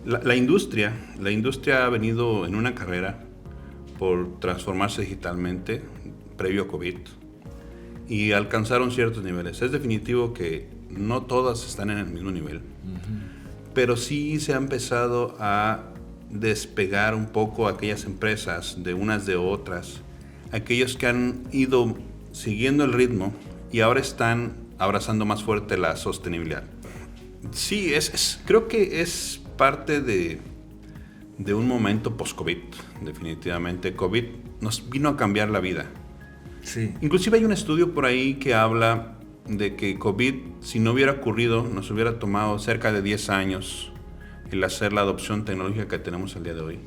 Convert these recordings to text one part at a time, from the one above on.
La industria ha venido en una carrera por transformarse digitalmente previo a COVID y alcanzaron ciertos niveles. Es definitivo que no todas están en el mismo nivel, pero sí se ha empezado a despegar un poco aquellas empresas de unas de otras, aquellos que han ido siguiendo el ritmo y ahora están abrazando más fuerte la sostenibilidad. Sí, creo que es parte de un momento post-COVID, definitivamente. COVID nos vino a cambiar la vida. Sí. Inclusive hay un estudio por ahí que habla de que COVID, si no hubiera ocurrido, nos hubiera tomado cerca de 10 años el hacer la adopción tecnológica que tenemos el día de hoy.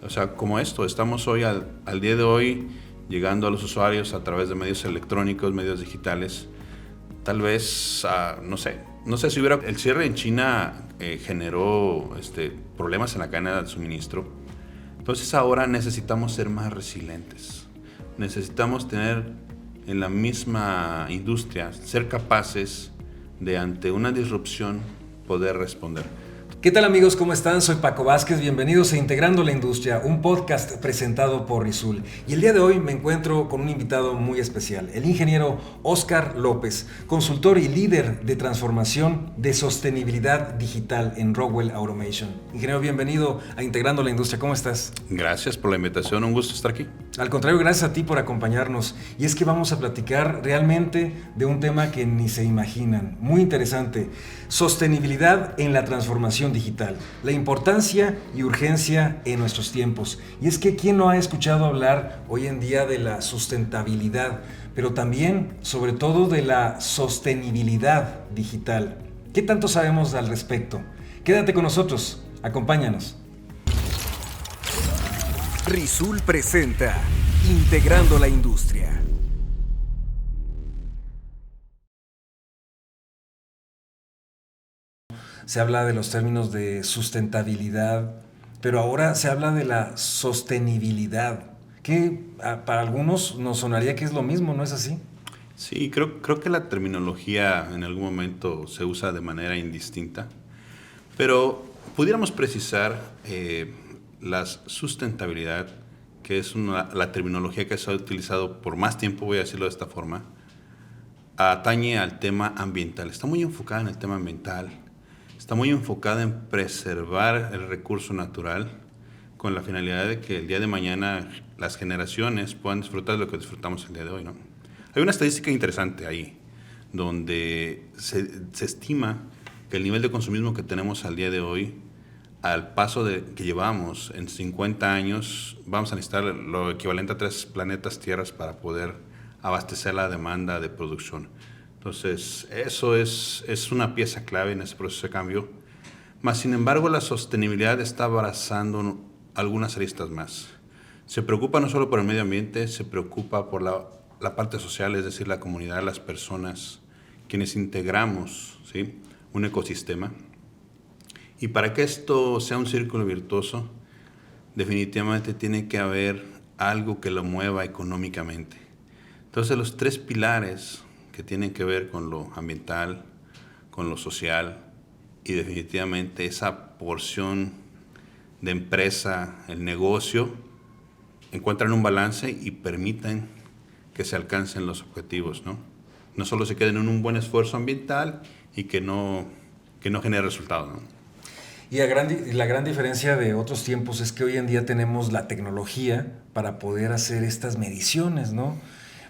O sea, como esto, estamos hoy al día de hoy llegando a los usuarios a través de medios electrónicos, medios digitales. Tal vez, no sé si hubiera el cierre en China generó problemas en la cadena de suministro. Entonces ahora necesitamos ser más resilientes. Necesitamos tener en la misma industria, ser capaces de ante una disrupción poder responder. ¿Qué tal amigos? ¿Cómo están? Soy Paco Vázquez, bienvenidos a Integrando la Industria, un podcast presentado por Risul. Y el día de hoy me encuentro con un invitado muy especial, el ingeniero Óscar López, consultor y líder de transformación de sostenibilidad digital en Rockwell Automation. Ingeniero, bienvenido a Integrando la Industria, ¿cómo estás? Gracias por la invitación, un gusto estar aquí. Al contrario, gracias a ti por acompañarnos. Y es que vamos a platicar realmente de un tema que ni se imaginan, muy interesante, sostenibilidad en la transformación digital, la importancia y urgencia en nuestros tiempos. Y es que ¿quién no ha escuchado hablar hoy en día de la sustentabilidad, pero también, sobre todo, de la sostenibilidad digital? ¿Qué tanto sabemos al respecto? Quédate con nosotros, acompáñanos. Risul presenta Integrando la Industria. Se habla de los términos de sustentabilidad, pero ahora se habla de la sostenibilidad, que para algunos nos sonaría que es lo mismo, ¿no es así? Sí, creo que la terminología en algún momento se usa de manera indistinta, pero pudiéramos precisar la sustentabilidad, que es la terminología que se ha utilizado por más tiempo, voy a decirlo de esta forma, atañe al tema ambiental. Está muy enfocada en el tema ambiental, está muy enfocada en preservar el recurso natural con la finalidad de que el día de mañana las generaciones puedan disfrutar de lo que disfrutamos el día de hoy, ¿no? Hay una estadística interesante ahí, donde se estima que el nivel de consumismo que tenemos al día de hoy, al paso que llevamos en 50 años, vamos a necesitar lo equivalente a 3 planetas Tierras para poder abastecer la demanda de producción. Entonces, eso es una pieza clave en ese proceso de cambio. Mas, sin embargo, la sostenibilidad está abrazando algunas aristas más. Se preocupa no solo por el medio ambiente, se preocupa por la parte social, es decir, la comunidad, las personas, quienes integramos, ¿sí?, un ecosistema. Y para que esto sea un círculo virtuoso, definitivamente tiene que haber algo que lo mueva económicamente. Entonces, los 3 pilares que tienen que ver con lo ambiental, con lo social y definitivamente esa porción de empresa, el negocio, encuentran un balance y permitan que se alcancen los objetivos, ¿no? No solo se queden en un buen esfuerzo ambiental y que no genere resultados, ¿no? Y la gran diferencia de otros tiempos es que hoy en día tenemos la tecnología para poder hacer estas mediciones, ¿no?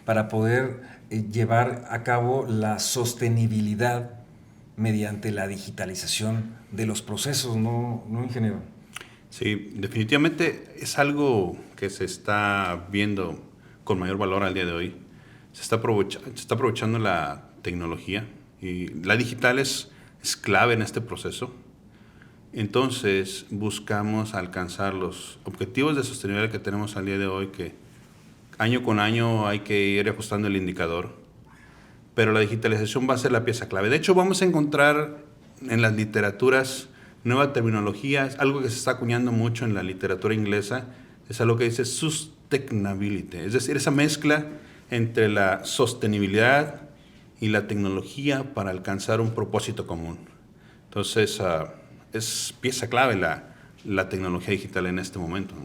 Para poder llevar a cabo la sostenibilidad mediante la digitalización de los procesos, ¿no, ingeniero? Sí, definitivamente es algo que se está viendo con mayor valor al día de hoy. Se está aprovechando la tecnología y la digital es clave en este proceso. Entonces buscamos alcanzar los objetivos de sostenibilidad que tenemos al día de hoy, que año con año hay que ir ajustando el indicador, pero la digitalización va a ser la pieza clave. De hecho, vamos a encontrar en las literaturas nueva terminología, algo que se está acuñando mucho en la literatura inglesa, es algo que dice sustainability, es decir, esa mezcla entre la sostenibilidad y la tecnología para alcanzar un propósito común. Entonces, es pieza clave la tecnología digital en este momento, ¿no?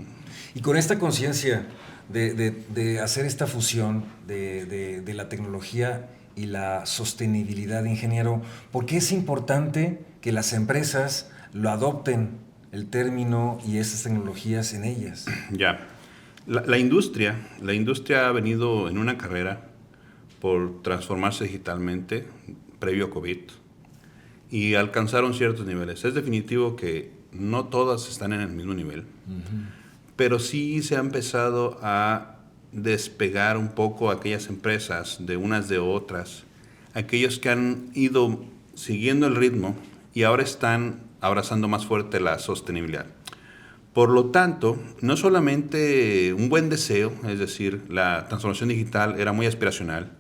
Y con esta conciencia de hacer esta fusión de la tecnología y la sostenibilidad, ingeniero, ¿por qué es importante que las empresas lo adopten, el término y estas tecnologías en ellas? Ya. La industria ha venido en una carrera por transformarse digitalmente previo a COVID y alcanzaron ciertos niveles. Es definitivo que no todas están en el mismo nivel, pero sí se ha empezado a despegar un poco aquellas empresas de unas de otras, aquellos que han ido siguiendo el ritmo y ahora están abrazando más fuerte la sostenibilidad. Por lo tanto, no solamente un buen deseo, es decir, la transformación digital era muy aspiracional,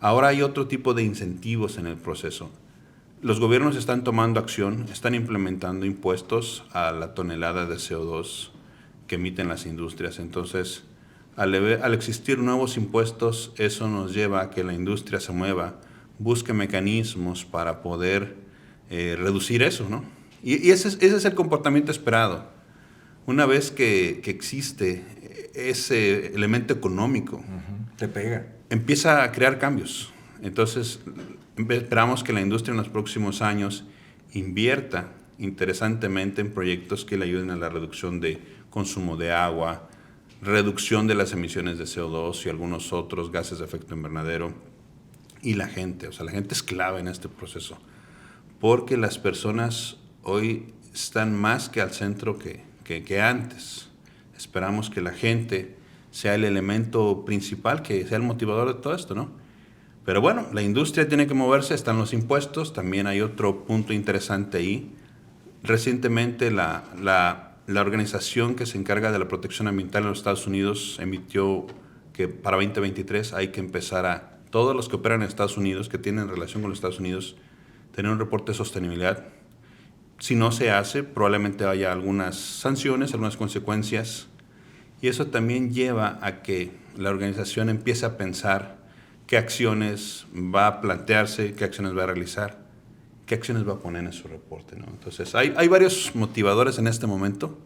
ahora hay otro tipo de incentivos en el proceso. Los gobiernos están tomando acción, están implementando impuestos a la tonelada de CO2 que emiten las industrias. Entonces, al existir nuevos impuestos, eso nos lleva a que la industria se mueva, busque mecanismos para poder reducir eso, ¿no? Y ese es el comportamiento esperado. Una vez que existe ese elemento económico, Te pega. empieza a crear cambios. Entonces, esperamos que la industria en los próximos años invierta interesantemente en proyectos que le ayuden a la reducción de consumo de agua, reducción de las emisiones de CO2 y algunos otros gases de efecto invernadero. Y la gente es clave en este proceso, porque las personas hoy están más que al centro que antes. Esperamos que la gente sea el elemento principal, que sea el motivador de todo esto, ¿no? Pero bueno, la industria tiene que moverse, están los impuestos, también hay otro punto interesante ahí. Recientemente la organización que se encarga de la protección ambiental en los Estados Unidos emitió que para 2023 hay que empezar a, todos los que operan en Estados Unidos, que tienen relación con los Estados Unidos, tener un reporte de sostenibilidad. Si no se hace, probablemente haya algunas sanciones, algunas consecuencias. Y eso también lleva a que la organización empiece a pensar qué acciones va a plantearse, qué acciones va a realizar, qué acciones va a poner en su reporte, ¿no? Entonces, hay varios motivadores en este momento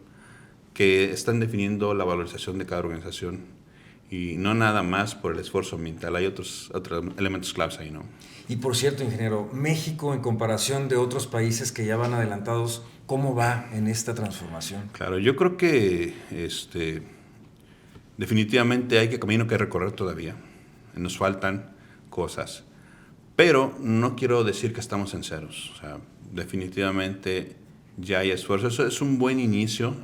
que están definiendo la valorización de cada organización y no nada más por el esfuerzo ambiental. Hay otros elementos claves ahí, ¿no? Y por cierto, ingeniero, México en comparación de otros países que ya van adelantados, ¿cómo va en esta transformación? Claro, yo creo que definitivamente hay camino que recorrer todavía. Nos faltan cosas. Pero no quiero decir que estamos en ceros. O sea, definitivamente ya hay esfuerzo. Eso es un buen inicio.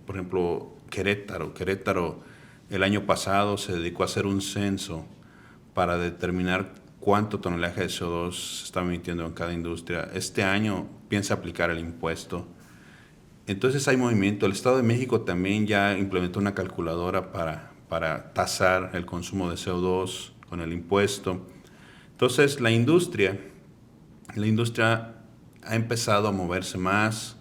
Por ejemplo, Querétaro el año pasado se dedicó a hacer un censo para determinar cuánto tonelaje de CO2 se está emitiendo en cada industria. Este año piensa aplicar el impuesto. Entonces hay movimiento. El Estado de México también ya implementó una calculadora para tasar el consumo de CO2 con el impuesto. Entonces la industria ha empezado a moverse más.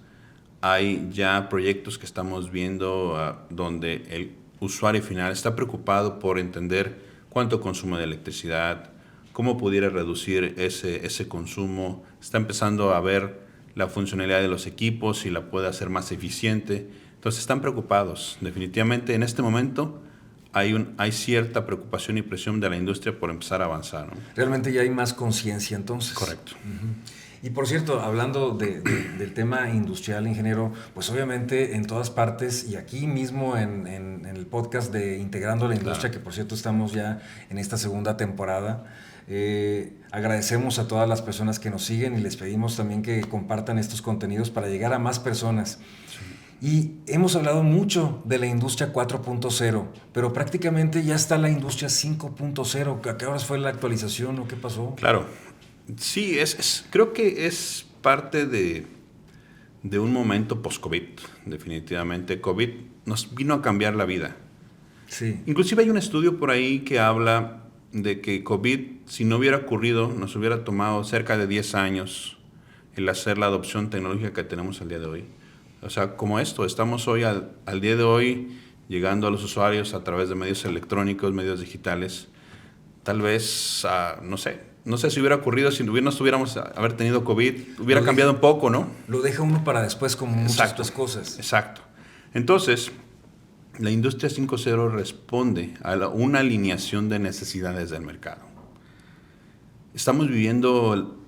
Hay ya proyectos que estamos viendo donde el usuario final está preocupado por entender cuánto consume de electricidad, cómo pudiera reducir ese consumo. Está empezando a ver la funcionalidad de los equipos, si la puede hacer más eficiente. Entonces están preocupados. Definitivamente en este momento hay cierta preocupación y presión de la industria por empezar a avanzar, ¿no? Realmente ya hay más conciencia entonces. Correcto. Y por cierto, hablando del tema industrial, ingeniero, pues obviamente en todas partes y aquí mismo en el podcast de Integrando la Industria, claro, que por cierto estamos ya en esta segunda temporada, agradecemos a todas las personas que nos siguen y les pedimos también que compartan estos contenidos para llegar a más personas. Sí. Y hemos hablado mucho de la industria 4.0, pero prácticamente ya está la industria 5.0. ¿A qué horas fue la actualización o qué pasó? Claro. Sí, creo que es parte de un momento post-COVID, definitivamente. COVID nos vino a cambiar la vida. Sí. Inclusive hay un estudio por ahí que habla de que COVID, si no hubiera ocurrido, nos hubiera tomado cerca de 10 años el hacer la adopción tecnológica que tenemos al día de hoy. O sea, como esto, estamos hoy al día de hoy llegando a los usuarios a través de medios electrónicos, medios digitales. tal vez, no sé si hubiera ocurrido si no estuviéramos haber tenido COVID, hubiera cambiado un poco, ¿no? Lo deja uno para después como muchas otras cosas. Exacto. Entonces, la industria 5.0 responde a una alineación de necesidades del mercado. Estamos viviendo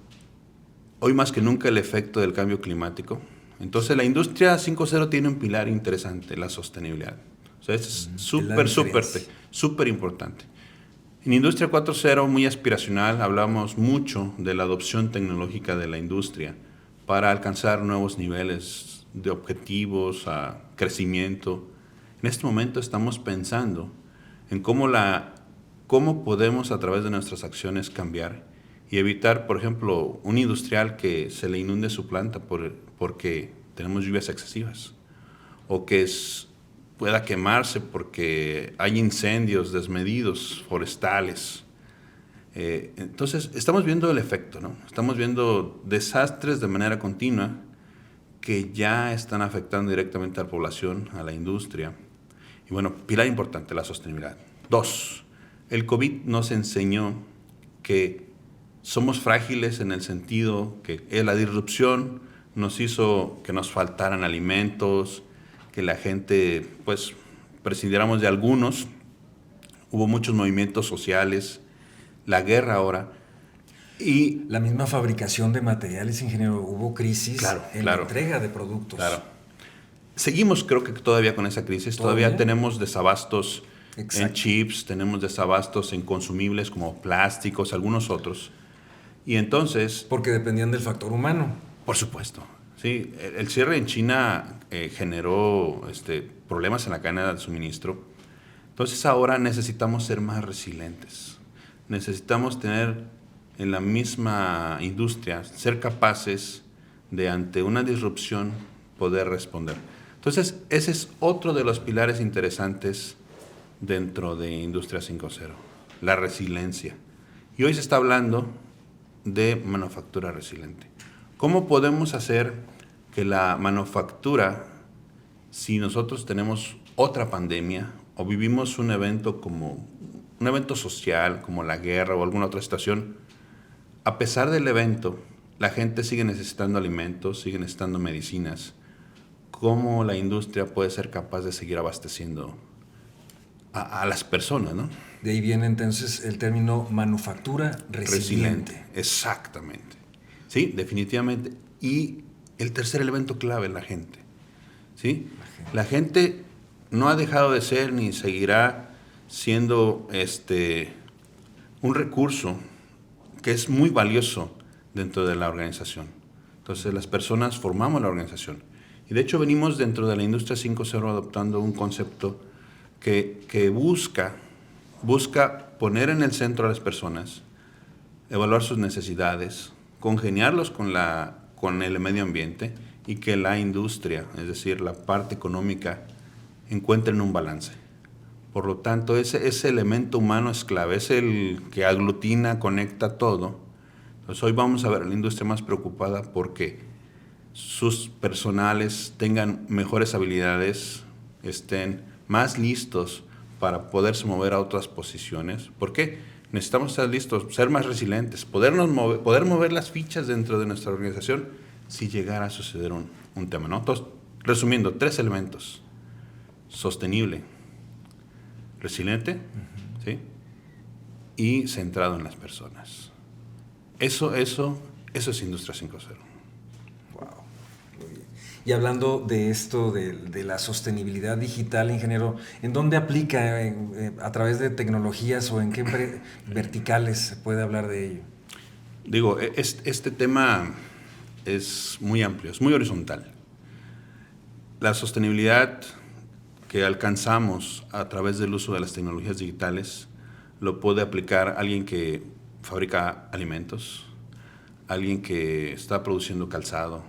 hoy más que nunca el efecto del cambio climático. Entonces, la industria 5.0 tiene un pilar interesante, la sostenibilidad. O sea, es súper importante. En Industria 4.0, muy aspiracional, hablamos mucho de la adopción tecnológica de la industria para alcanzar nuevos niveles de objetivos, crecimiento. En este momento estamos pensando en cómo podemos a través de nuestras acciones cambiar y evitar, por ejemplo, un industrial que se le inunde su planta porque tenemos lluvias excesivas o que pueda quemarse porque hay incendios desmedidos forestales. Entonces, estamos viendo el efecto, ¿no? Estamos viendo desastres de manera continua que ya están afectando directamente a la población, a la industria. Y bueno, pilar importante, la sostenibilidad. 2, el COVID nos enseñó que somos frágiles en el sentido que la disrupción nos hizo que nos faltaran alimentos, que la gente, pues, prescindiéramos de algunos. Hubo muchos movimientos sociales, la guerra ahora. Y la misma fabricación de materiales, ingeniero, hubo crisis en la entrega de productos. Claro. Seguimos, creo que todavía con esa crisis. Todavía tenemos desabastos en chips, tenemos desabastos en consumibles como plásticos, algunos otros. Y entonces... Porque dependían del factor humano. Por supuesto. Sí, el cierre en China generó problemas en la cadena de suministro. Entonces ahora necesitamos ser más resilientes. Necesitamos tener en la misma industria, ser capaces de ante una disrupción poder responder. Entonces ese es otro de los pilares interesantes dentro de Industria 5.0, la resiliencia. Y hoy se está hablando de manufactura resiliente. ¿Cómo podemos hacer que la manufactura, si nosotros tenemos otra pandemia o vivimos un evento social, como la guerra o alguna otra situación, a pesar del evento, la gente sigue necesitando alimentos, sigue necesitando medicinas? ¿Cómo la industria puede ser capaz de seguir abasteciendo a las personas, ¿no? De ahí viene entonces el término manufactura resiliente. Exactamente. Sí, definitivamente. Y el tercer elemento clave, la gente. ¿Sí? La gente no ha dejado de ser ni seguirá siendo un recurso que es muy valioso dentro de la organización. Entonces las personas formamos la organización. Y de hecho venimos dentro de la Industria 5.0 adoptando un concepto que busca poner en el centro a las personas, evaluar sus necesidades, congeniarlos con el medio ambiente y que la industria, es decir, la parte económica, encuentren un balance. Por lo tanto, ese elemento humano es clave, es el que aglutina, conecta todo. Entonces, hoy vamos a ver a la industria más preocupada porque sus personales tengan mejores habilidades, estén más listos para poderse mover a otras posiciones. ¿Por qué? Necesitamos estar listos, ser más resilientes, poder mover las fichas dentro de nuestra organización si llegara a suceder un tema, ¿no? Entonces, resumiendo, 3 elementos: sostenible, resiliente, ¿sí? Y centrado en las personas. Eso es Industria 5.0. Wow. Muy bien. Y hablando de esto, de la sostenibilidad digital, ingeniero, ¿en dónde aplica? ¿A través de tecnologías o en qué verticales se puede hablar de ello? Digo, este tema es muy amplio, es muy horizontal. La sostenibilidad que alcanzamos a través del uso de las tecnologías digitales lo puede aplicar alguien que fabrica alimentos, alguien que está produciendo calzado,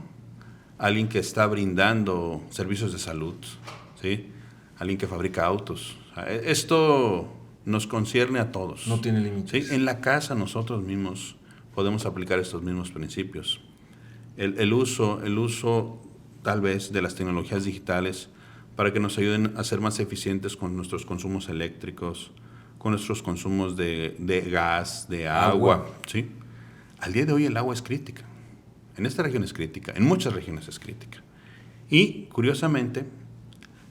alguien que está brindando servicios de salud, ¿sí? Alguien que fabrica autos. O sea, esto nos concierne a todos. No tiene límites. ¿Sí? En la casa nosotros mismos podemos aplicar estos mismos principios. El uso tal vez de las tecnologías digitales para que nos ayuden a ser más eficientes con nuestros consumos eléctricos, con nuestros consumos de gas, de agua, ¿sí? Al día de hoy el agua es crítica. En esta región es crítica, en muchas regiones es crítica. Y, curiosamente,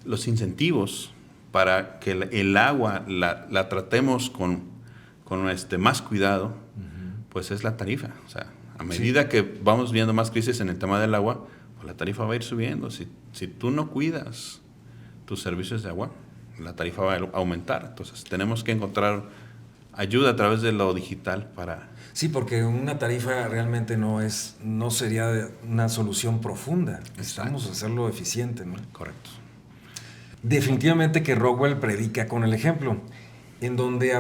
los incentivos para que el agua la tratemos con más cuidado, pues es la tarifa. O sea, a medida que vamos viendo más crisis en el tema del agua, pues la tarifa va a ir subiendo. Si tú no cuidas tus servicios de agua, la tarifa va a aumentar. Entonces, tenemos que encontrar ayuda a través de lo digital para... Sí, porque una tarifa realmente no sería una solución profunda. Necesitamos hacerlo eficiente, ¿no? Correcto. Definitivamente que Rockwell predica con el ejemplo, en donde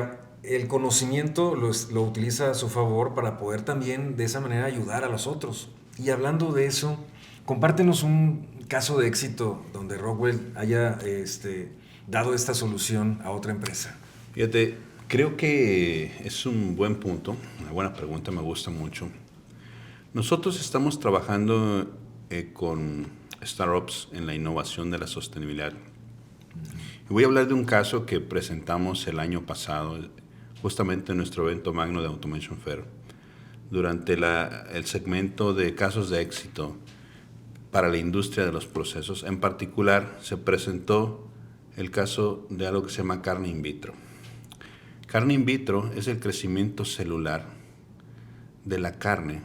el conocimiento lo utiliza a su favor para poder también de esa manera ayudar a los otros. Y hablando de eso, compártenos un caso de éxito donde Rockwell haya dado esta solución a otra empresa. Fíjate, creo que es un buen punto, una buena pregunta, me gusta mucho. Nosotros estamos trabajando con startups en la innovación de la sostenibilidad. Y voy a hablar de un caso que presentamos el año pasado, justamente en nuestro evento magno de Automation Fair, durante el segmento de casos de éxito para la industria de los procesos. En particular, se presentó el caso de algo que se llama carne in vitro. Carne in vitro es el crecimiento celular de la carne,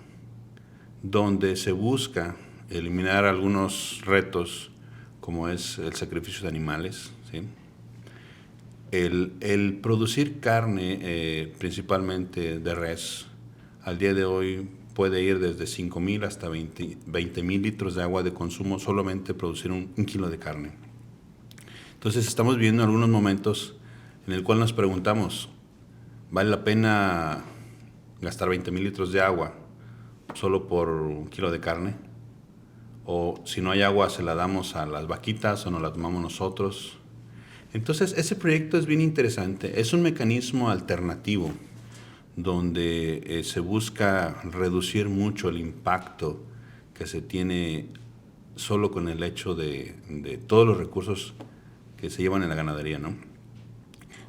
donde se busca eliminar algunos retos, como es el sacrificio de animales, ¿sí? El producir carne, principalmente de res, al día de hoy puede ir desde 5,000 hasta 20,000 litros de agua de consumo solamente producir un kilo de carne. Entonces estamos viendo algunos momentos en el cual nos preguntamos, ¿vale la pena gastar 20,000 litros de agua solo por un kilo de carne? O si no hay agua, se la damos a las vaquitas o nos la tomamos nosotros. Entonces, ese proyecto es bien interesante. Es un mecanismo alternativo donde se busca reducir mucho el impacto que se tiene solo con el hecho de todos los recursos que se llevan en la ganadería, ¿no?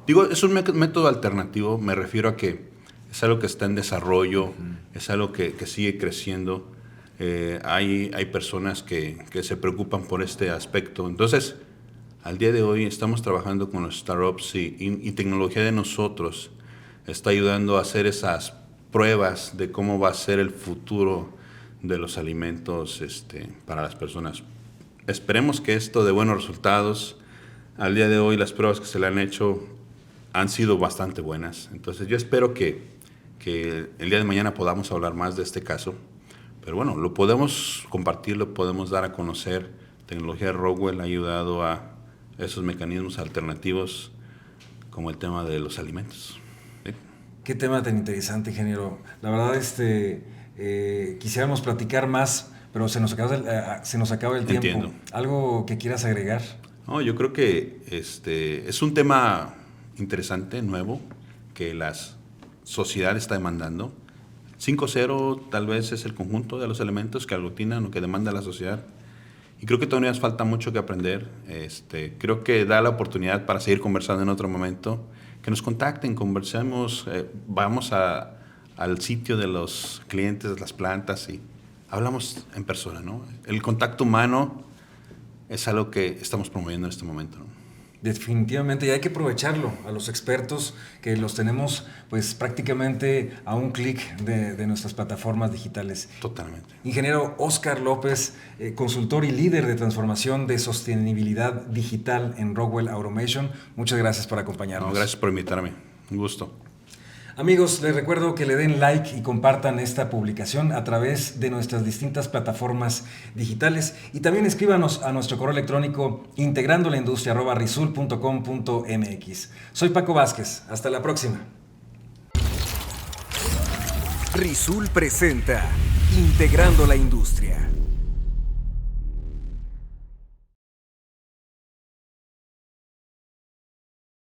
Digo, es un método alternativo, me refiero a que es algo que está en desarrollo, es algo que sigue creciendo. Hay personas que se preocupan por este aspecto. Entonces, al día de hoy estamos trabajando con los startups y tecnología de nosotros está ayudando a hacer esas pruebas de cómo va a ser el futuro de los alimentos para las personas. Esperemos que esto dé buenos resultados. Al día de hoy las pruebas que se le han hecho han sido bastante buenas. Entonces yo espero que el día de mañana podamos hablar más de este caso. Pero bueno, lo podemos compartir, lo podemos dar a conocer. Tecnología de Rockwell ha ayudado a esos mecanismos alternativos como el tema de los alimentos. ¿Sí? Qué tema tan interesante, ingeniero. La verdad, quisiéramos platicar más, pero se nos acaba el tiempo. Entiendo. ¿Algo que quieras agregar? No, yo creo que es un tema interesante, nuevo, que la sociedad está demandando. 5.0 tal vez es el conjunto de los elementos que aglutinan o que demanda la sociedad. Y creo que todavía nos falta mucho que aprender. Creo que da la oportunidad para seguir conversando en otro momento. Que nos contacten, conversemos, vamos al sitio de los clientes, de las plantas y hablamos en persona, ¿no? El contacto humano es algo que estamos promoviendo en este momento, ¿no? Definitivamente, y hay que aprovecharlo a los expertos que los tenemos pues prácticamente a un clic de nuestras plataformas digitales. Totalmente. Ingeniero Óscar López, consultor y líder de transformación de sostenibilidad digital en Rockwell Automation. Muchas gracias por acompañarnos. No, gracias por invitarme. Un gusto. Amigos, les recuerdo que le den like y compartan esta publicación a través de nuestras distintas plataformas digitales y también escríbanos a nuestro correo electrónico integrandolaindustria@risul.com.mx. Soy Paco Vázquez. Hasta la próxima. Risul presenta Integrando la Industria.